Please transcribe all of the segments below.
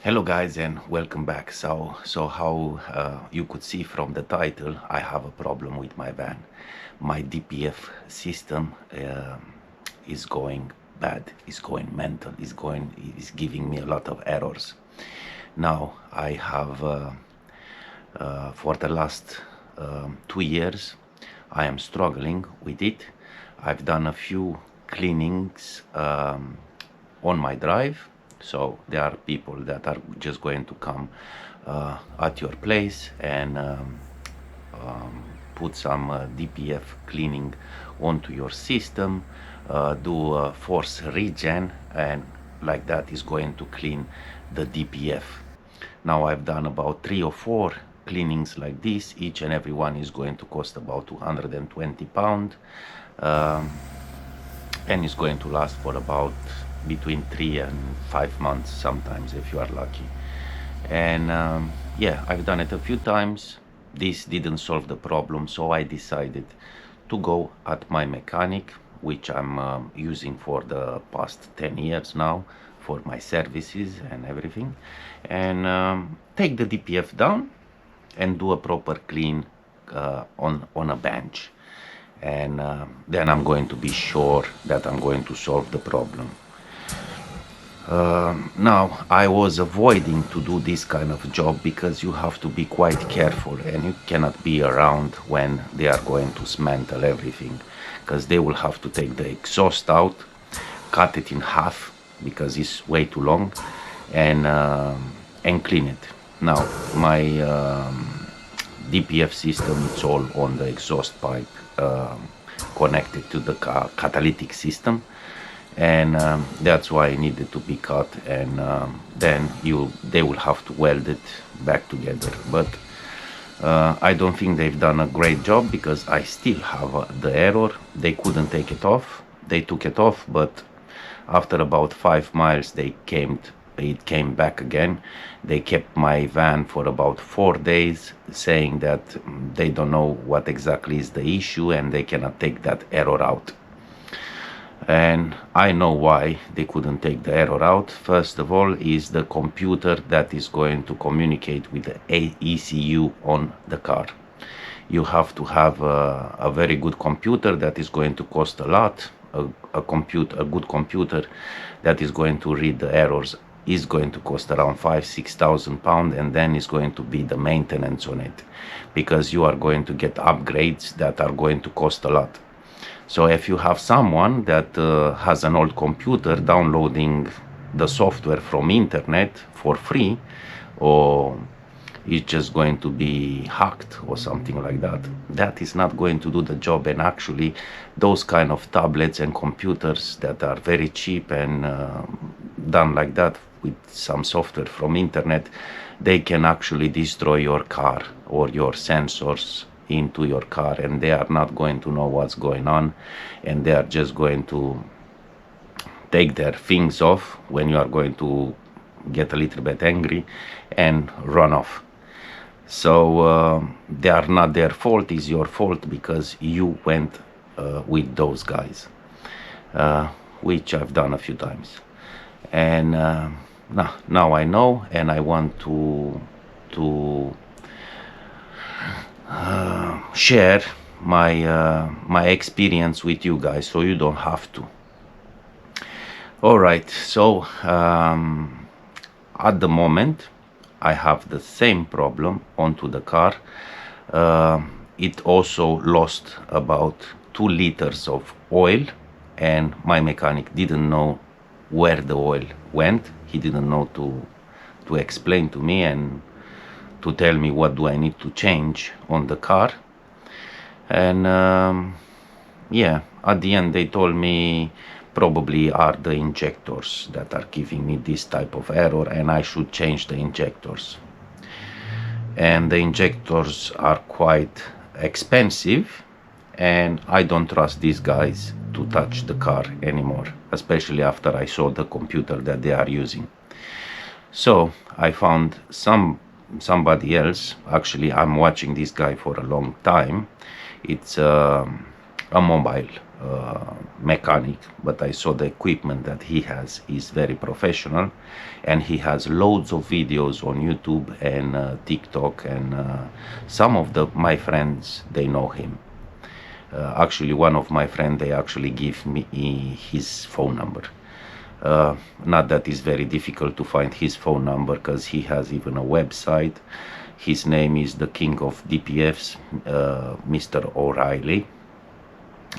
Hello guys and welcome back. So how you could see from the title, I have a problem with my van. My DPF system is going bad, is going mental, is giving me a lot of errors. Now I have for the last 2 years I am struggling with it. I've done a few cleanings on my drive, so there are people that are just going to come at your place and put some DPF cleaning onto your system, do a force regen, and like that is going to clean the DPF. Now I've done about 3 or 4 cleanings like this. Each and every one is going to cost about £220, and it's going to last for about between 3 and 5 months sometimes if you are lucky. And yeah, I've done it a few times. This didn't solve the problem, so I decided to go at my mechanic, which I'm using for the past 10 years now for my services and everything, and take the DPF down and do a proper clean on a bench, and then I'm going to be sure that I'm going to solve the problem. Now I was avoiding to do this kind of job because you have to be quite careful and you cannot be around when they are going to dismantle everything, because they will have to take the exhaust out, cut it in half because it's way too long, and clean it. Now my DPF system, it's all on the exhaust pipe, connected to the catalytic system, and that's why it needed to be cut, and then they will have to weld it back together. But I don't think they've done a great job because I still have the error. They couldn't take it off. They took it off, but after about 5 miles it came back again. They kept my van for about 4 days, saying that they don't know what exactly is the issue and they cannot take that error out. And I know why they couldn't take the error out. First of all is the computer that is going to communicate with the ECU on the car. You have to have a very good computer that is going to cost a lot. A good computer that is going to read the errors is going to cost around 5,000–6,000 pounds, and then is going to be the maintenance on it, because you are going to get upgrades that are going to cost a lot. So if you have someone that has an old computer downloading the software from internet for free, or it's just going to be hacked or something like that, that is not going to do the job. And actually those kind of tablets and computers that are very cheap and done like that with some software from internet, they can actually destroy your car or your sensors into your car, and they are not going to know what's going on, and they are just going to take their things off when you are going to get a little bit angry and run off. So they are not their fault, it's your fault because you went with those guys, which I've done a few times. And now I know, and I want to share my experience with you guys, so you don't have to. All right, so at the moment I have the same problem onto the car. It also lost about 2 liters of oil, and my mechanic didn't know where the oil went. He didn't know to explain to me and to tell me what do I need to change on the car. And yeah, at the end they told me probably are the injectors that are giving me this type of error, and I should change the injectors. And the injectors are quite expensive, and I don't trust these guys to touch the car anymore, especially after I saw the computer that they are using. So I found somebody else. Actually, I'm watching this guy for a long time. It's a mobile mechanic, but I saw the equipment that he has is very professional, and he has loads of videos on YouTube and TikTok, and some of my friends, they know him. Actually, one of my friends, they actually give me his phone number. Not that it's very difficult to find his phone number, because he has even a website. His name is the king of DPFs, Mr. O'Reilly,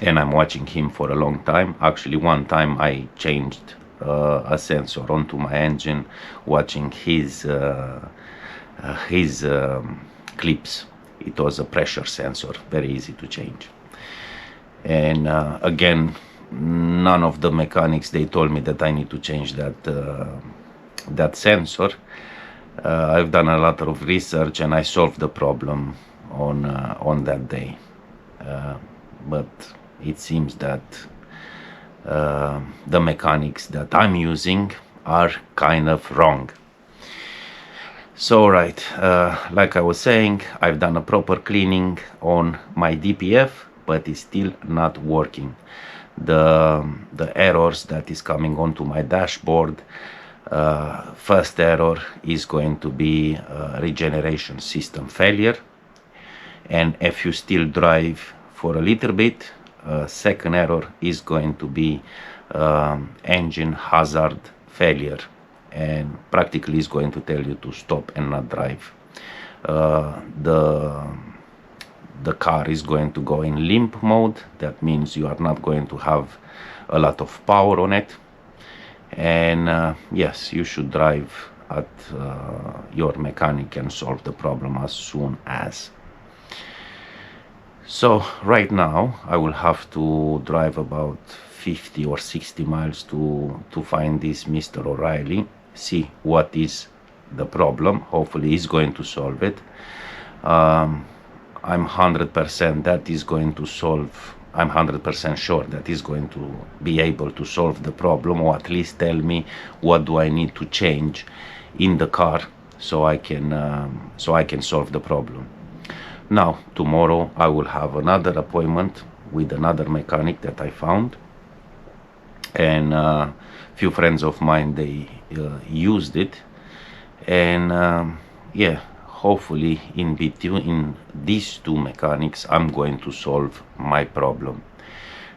and I'm watching him for a long time. Actually, one time I changed a sensor onto my engine watching his clips. It was a pressure sensor, very easy to change. And again, none of the mechanics, they told me that I need to change that sensor. I've done a lot of research and I solved the problem on that day. But it seems that the mechanics that I'm using are kind of wrong. So right, like I was saying, I've done a proper cleaning on my DPF, but it's still not working. The errors that is coming onto my dashboard, first error is going to be regeneration system failure, and if you still drive for a little bit, second error is going to be engine hazard failure, and practically is going to tell you to stop and not drive. The car is going to go in limp mode. That means you are not going to have a lot of power on it, and yes, you should drive at your mechanic and solve the problem as soon as. So right now I will have to drive about 50 or 60 miles to find this Mr. O'Reilly, see what is the problem. Hopefully he's going to solve it. I'm 100% that is going to solve. I'm 100% sure that he's going to be able to solve the problem, or at least tell me what do I need to change in the car so I can solve the problem. Now tomorrow I will have another appointment with another mechanic that I found, and few friends of mine, they used it, and yeah, hopefully in between these two mechanics I'm going to solve my problem.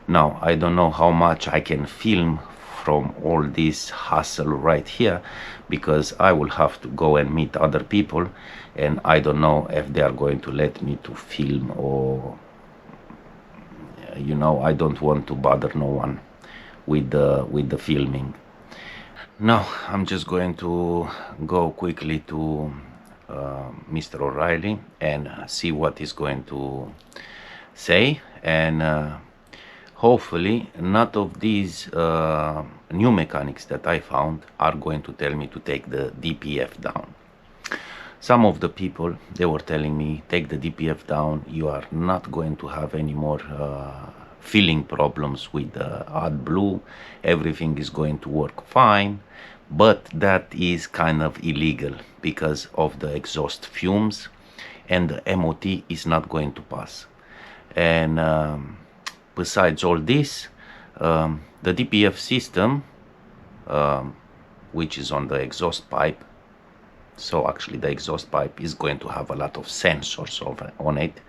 Now I don't know how much I can film from all this hassle right here, because I will have to go and meet other people, and I don't know if they are going to let me to film, or I don't want to bother no one with the filming. Now I'm just going to go quickly to Mr. O'Reilly and see what he's going to say, and hopefully none of these new mechanics that I found are going to tell me to take the DPF down. Some of the people, they were telling me, take the DPF down, you are not going to have any more filling problems with AdBlue, everything is going to work fine. But that is kind of illegal because of the exhaust fumes, and the MOT is not going to pass. And besides all this, the DPF system, which is on the exhaust pipe, so actually the exhaust pipe is going to have a lot of sensors on it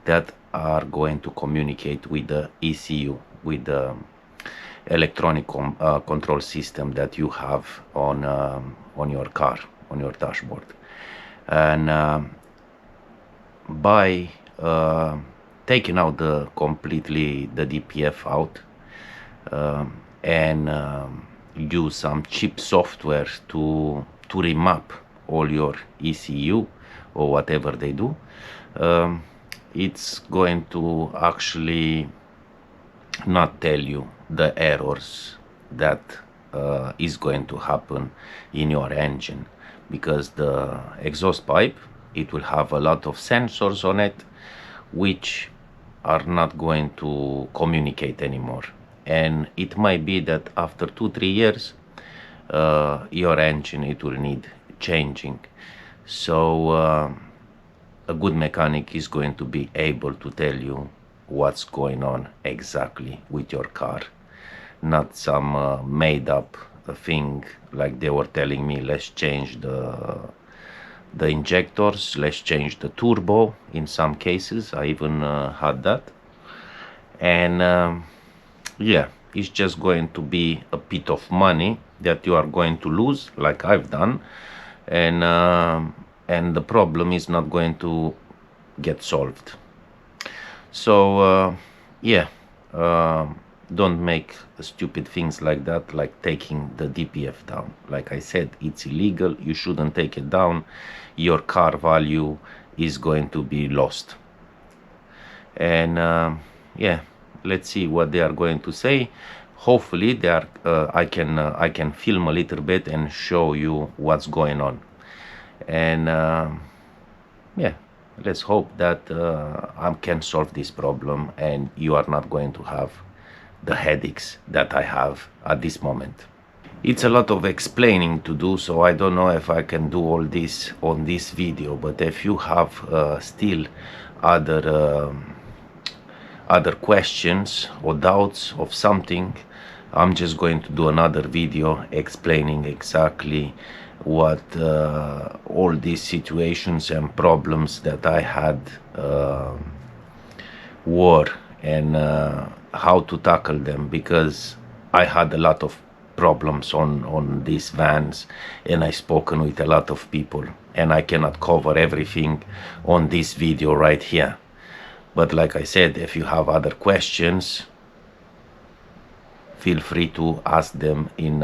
that are going to communicate with the ECU, with the electronic control system that you have on your car, on your dashboard. And by taking out completely the DPF out, and use some cheap software to remap all your ECU or whatever they do, it's going to actually not tell you the errors that is going to happen in your engine, because the exhaust pipe, it will have a lot of sensors on it which are not going to communicate anymore, and it might be that after 2-3 years your engine, it will need changing. So a good mechanic is going to be able to tell you what's going on exactly with your car, not some made up thing like they were telling me, let's change the injectors, let's change the turbo. In some cases I even had that. And yeah, it's just going to be a bit of money that you are going to lose, like I've done. And the problem is not going to get solved. So yeah, don't make stupid things like that, like taking the DPF down. Like I said, it's illegal. You shouldn't take it down. Your car value is going to be lost. And yeah, let's see what they are going to say. Hopefully they are I can film a little bit and show you what's going on. And yeah, let's hope that I can solve this problem and you are not going to have the headaches that I have at this moment. It's a lot of explaining to do, so I don't know if I can do all this on this video, but if you have still other questions or doubts of something, I'm just going to do another video explaining exactly what all these situations and problems that I had were, and how to tackle them, because I had a lot of problems on these vans and I spoken with a lot of people, and I cannot cover everything on this video right here. But like I said, if you have other questions, feel free to ask them in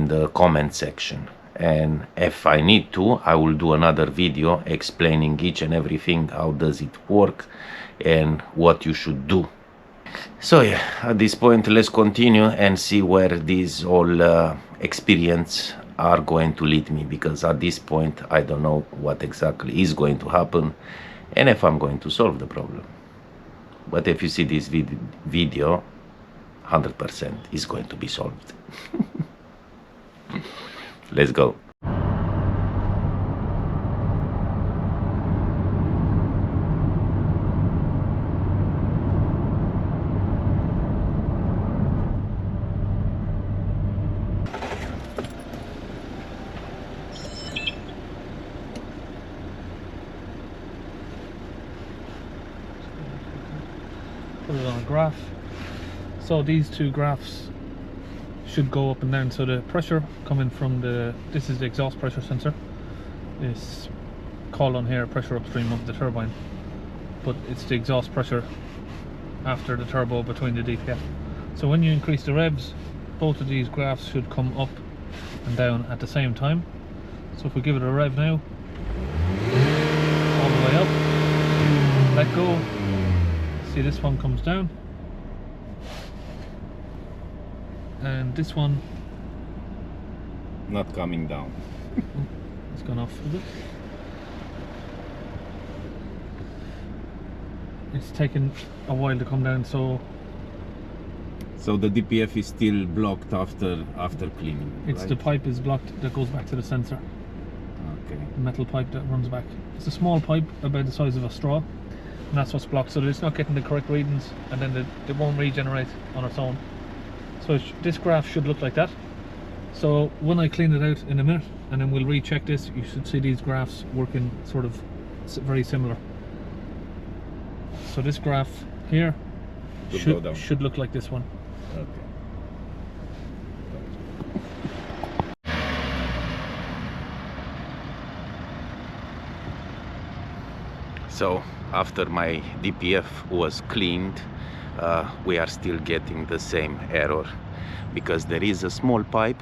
the comment section. And if I need to, I will do another video explaining each and everything, how does it work and what you should do. So yeah, at this point, let's continue and see where these all experience are going to lead me, because at this point I don't know what exactly is going to happen and if I'm going to solve the problem. But if you see this video, 100% is going to be solved. Let's go. Put it on a graph. So these two graphs should go up and down. So the pressure coming from this is the exhaust pressure sensor. It's called on here pressure upstream of the turbine, but it's the exhaust pressure after the turbo between the DPF. So when you increase the revs, both of these graphs should come up and down at the same time. So if we give it a rev now, all the way up, let go, see this one comes down, and this one Not coming down. it's gone off a bit. It's taken a while to come down, so the DPF is still blocked after cleaning. it's right? the pipe is blocked that goes back to the sensor. Okay. The metal pipe that runs back. It's a small pipe about the size of a straw, and that's what's blocked, so that it's not getting the correct readings, and then it won't regenerate on its own. So this graph should look like that. So when I clean it out in a minute, and then we'll recheck this, you should see these graphs working sort of very similar. So this graph here should look like this one. Okay. So after my DPF was cleaned, we are still getting the same error, because there is a small pipe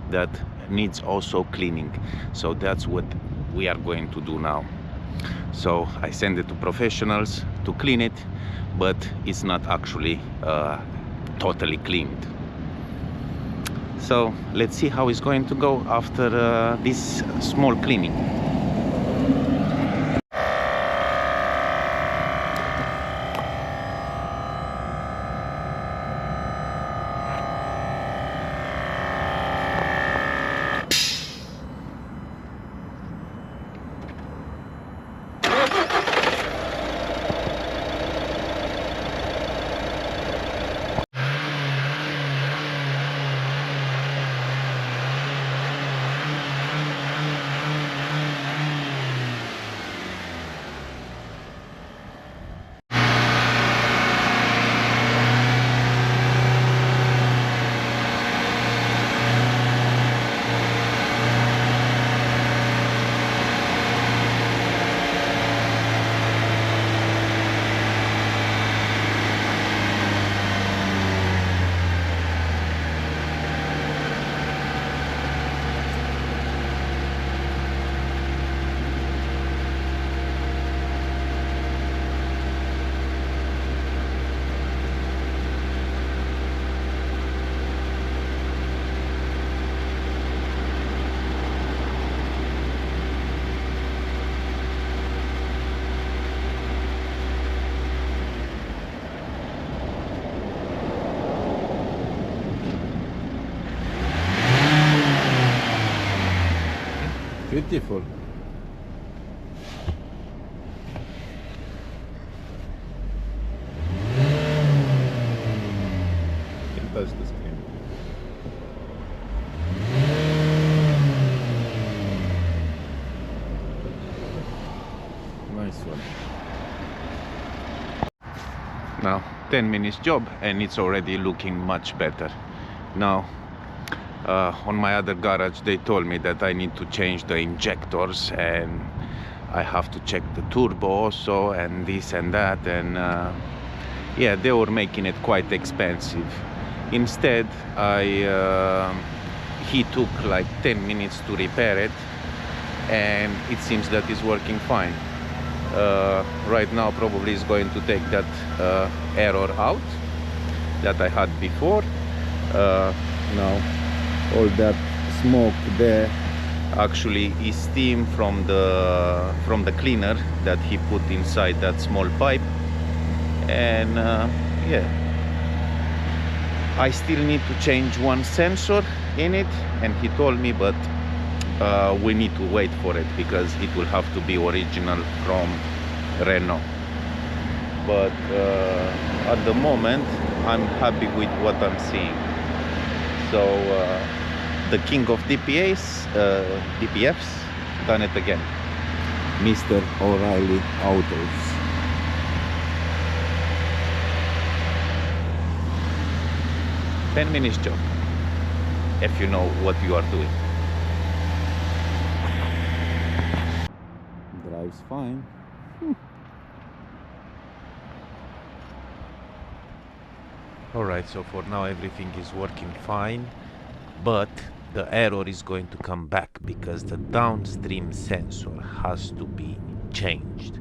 that needs also cleaning. So that's what we are going to do now. So I send it to professionals to clean it, but it's not actually totally cleaned. So let's see how it's going to go after this small cleaning. Beautiful. Can touch the screen. Nice one. Now 10 minutes job and it's already looking much better. Now on my other garage they told me that I need to change the injectors and I have to check the turbo also and this and that, and yeah, they were making it quite expensive. Instead he took like 10 minutes to repair it and it seems that it's working fine. Right now probably is going to take that error out that I had before. Now all that smoke there actually is steam from the cleaner that he put inside that small pipe, and yeah, I still need to change one sensor in it, and he told me, but we need to wait for it because it will have to be original from Renault. But at the moment I'm happy with what I'm seeing. So the king of DPFs done it again, Mr. O'Reilly Autos. Ten minutes job if you know what you are doing. Drives fine. Alright, so for now everything is working fine, but the error is going to come back because the downstream sensor has to be changed.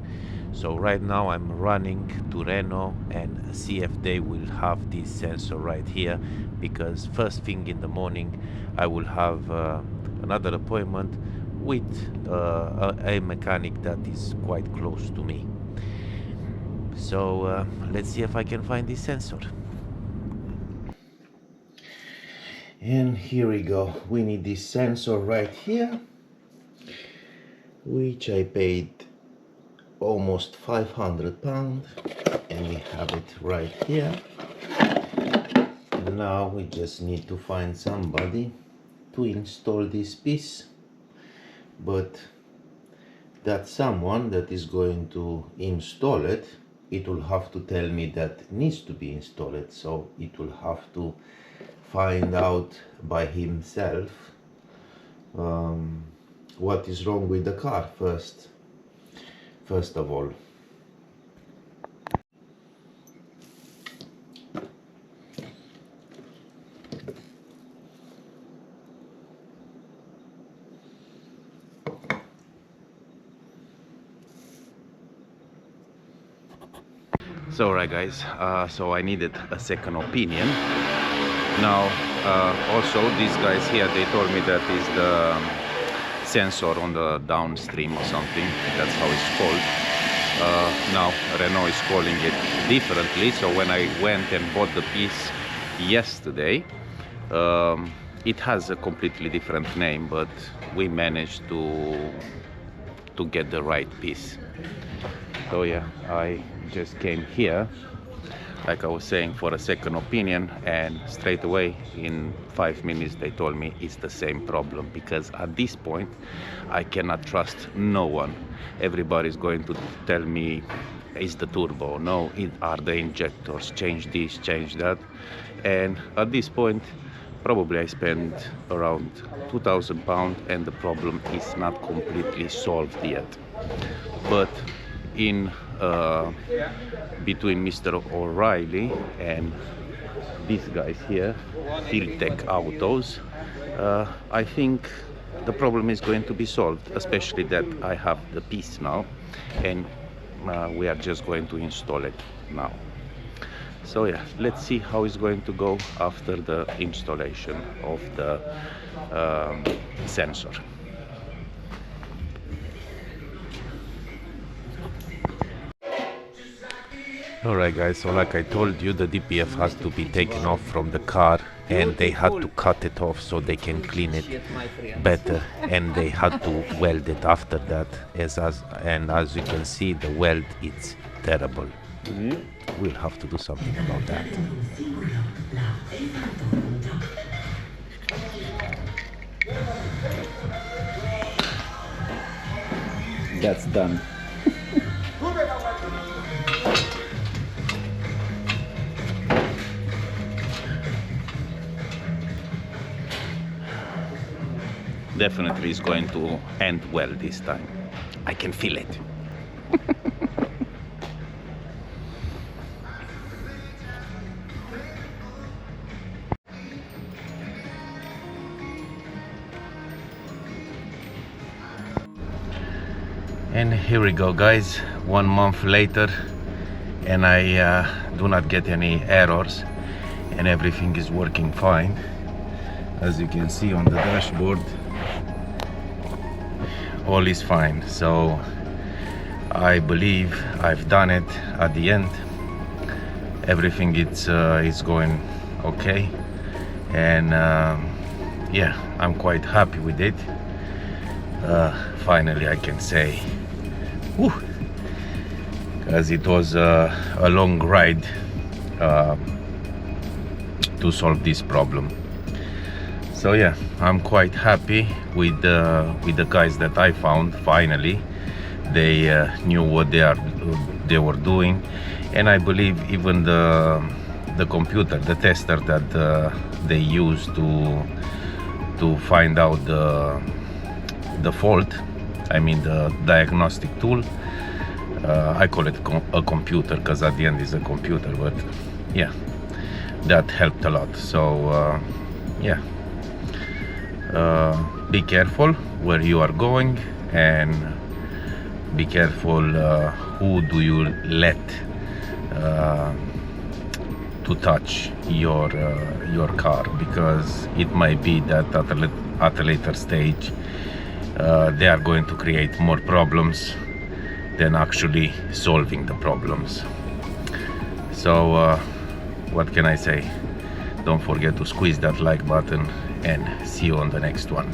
So right now I'm running to Renault and see if they will have this sensor right here, because first thing in the morning I will have another appointment with a mechanic that is quite close to me. So let's see if I can find this sensor. And here we go. We need this sensor right here, which I paid almost £500, and we have it right here. Now we just need to find somebody to install this piece, but that someone that is going to install it, it will have to tell me that it needs to be installed, so it will have to find out by himself what is wrong with the car first of all. So right guys, so I needed a second opinion. Now also these guys here, they told me that is the sensor on the downstream or something, that's how it's called. Now Renault is calling it differently, so when I went and bought the piece yesterday, it has a completely different name, but we managed to get the right piece. So yeah, I just came here, like I was saying, for a second opinion, and straight away in 5 minutes they told me it's the same problem, because at this point I cannot trust no one. Everybody's going to tell me it's the turbo, no, it are the injectors, change this, change that, and at this point probably I spent around £2,000 and the problem is not completely solved yet. But in between Mr. O'Reilly and these guys here, Tech Autos, I think the problem is going to be solved, especially that I have the piece now and we are just going to install it now. So yeah, let's see how it's going to go after the installation of the sensor. Alright guys, so like I told you, the DPF has to be taken off from the car, and they had to cut it off so they can clean it better, and they had to weld it after that, and as you can see, the weld, it's terrible. We'll have to do something about that. That's done. Definitely is going to end well this time. I can feel it. And here we go guys, 1 month later, and I do not get any errors, and everything is working fine. As you can see on the dashboard, all is fine. So I believe I've done it at the end. Everything is going okay, and yeah, I'm quite happy with it. Finally I can say, because it was a long ride to solve this problem. So yeah, I'm quite happy with the guys that I found. Finally, they knew what they were doing, and I believe even the computer, the tester that they used to find out the fault, I mean the diagnostic tool. I call it a computer because at the end it's a computer, but yeah, that helped a lot. So yeah. Be careful where you are going, and be careful who do you let to touch your car, because it might be that at a later stage they are going to create more problems than actually solving the problems. So what can I say? Don't forget to squeeze that like button, and see you on the next one.